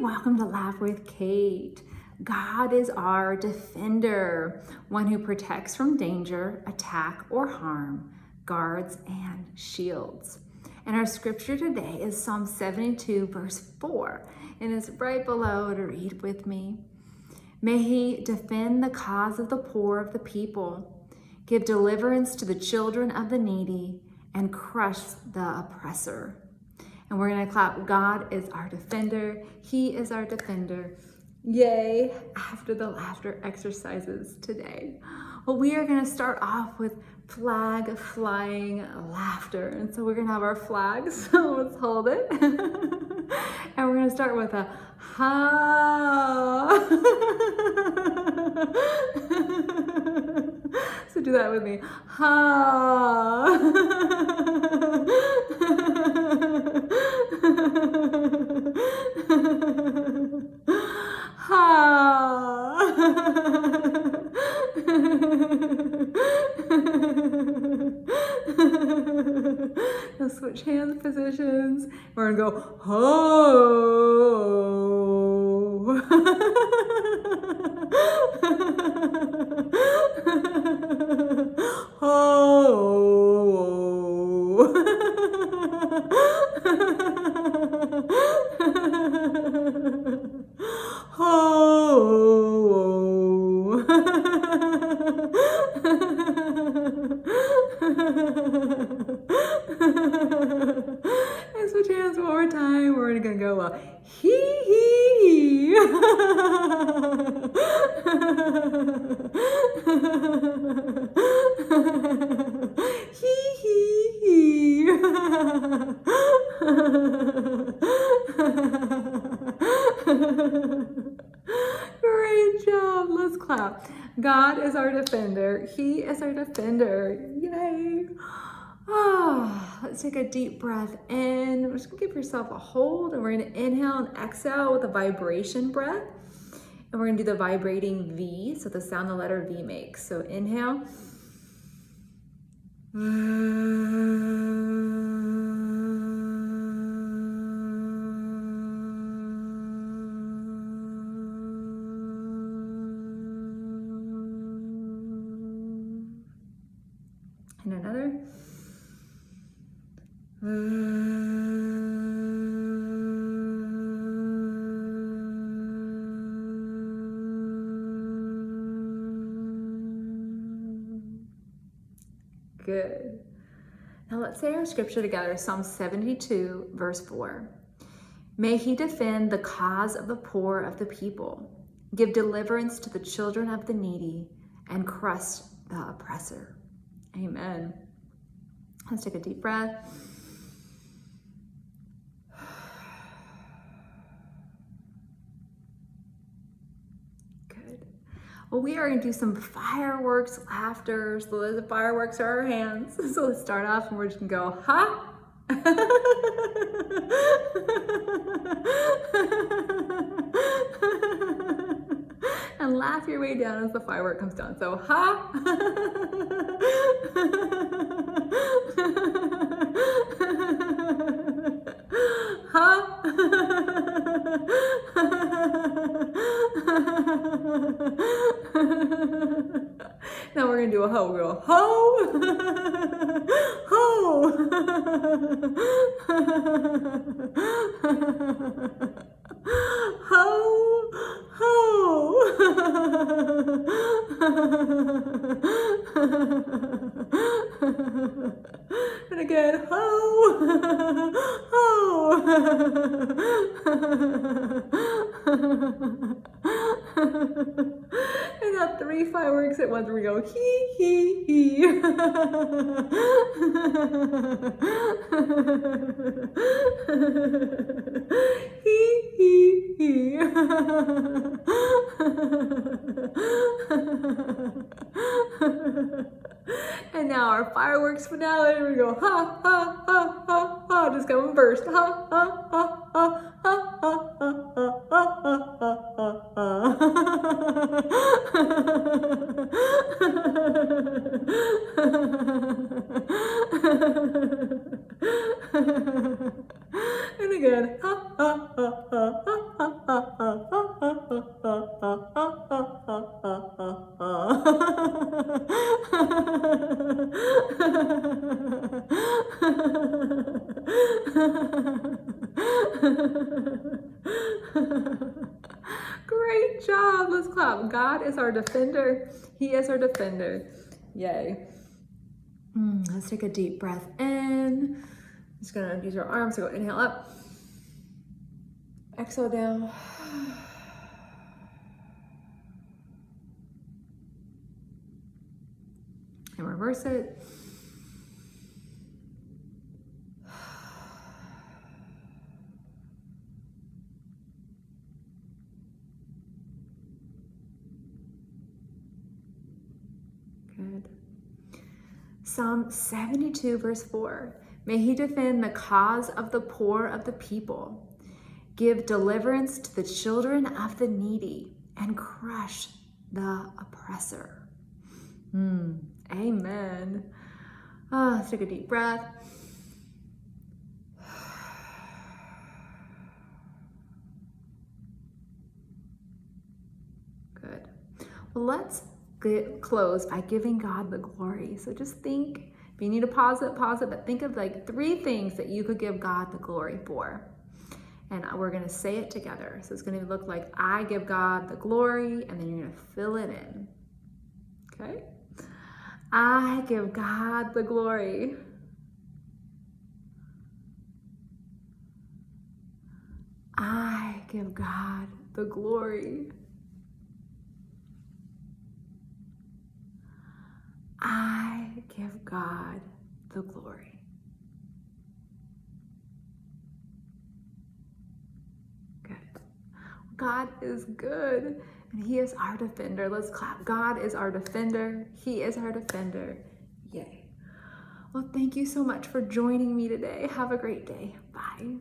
welcome to Laugh with Kate. God is our defender, one who protects from danger, attack, or harm, guards, and shields. And our scripture today is Psalm 72, verse 4, and it's right below to read with me. May he defend the cause of the poor of the people, give deliverance to the children of the needy, and crush the oppressor. And we're going to clap. God is our defender. He is our defender. Yay, after the laughter exercises today. Well, we are going to start off with flag flying laughter. And so we're going to have our flags. So let's hold it. And we're going to start with a ha. So do that with me. Ha. Ha. Now switch hand positions. We're gonna go ho. And switch hands one more time. We're gonna go hee hee. Hee hee. Great job. Let's clap. God is our defender. He is our defender. Yay. Let's take a deep breath in. We're just gonna give yourself a hold, and we're gonna inhale and exhale with a vibration breath. And we're gonna do the vibrating V, so the sound the letter V makes. So inhale. And another. Good. Now let's say our scripture together, Psalm 72, verse 4. May he defend the cause of the poor of the people, give deliverance to the children of the needy, and crush the oppressor. Amen. Let's take a deep breath. Good. Well, we are going to do some fireworks laughter. So the fireworks are our hands. So let's start off and we're just going to go, ha. And laugh your way down as the firework comes down. So, ha. Ha. Now we're going to do a ho. We'll go ho. Ho. Ho. Ho. And again, ho. Ho. And now 3 fireworks at once. We go hee hee hee. Hee hee hee. And now our fireworks finale. We go ha ha ha ha ha. Just going first. Ha ha ha ha ha ha ha ha ha ha. And again, ha ha ha ha ha ha. Great job. Let's clap. God is our defender. He is our defender. Yay. Let's take a deep breath in. Just gonna use our arms to go inhale up. Exhale down. And reverse it. Good. Psalm 72, verse 4. May he defend the cause of the poor of the people, give deliverance to the children of the needy, and crush the oppressor. Amen. Let's take a deep breath. Good. Well, let's close by giving God the glory. So just think, if you need to pause it, but think of like 3 things that you could give God the glory for. And we're going to say it together. So it's going to look like I give God the glory, and then you're going to fill it in. Okay? I give God the glory. I give God the glory. I give God the glory. Good. God is good, and he is our defender. Let's clap. God is our defender. He is our defender. Yay. Well, thank you so much for joining me today. Have a great day. Bye.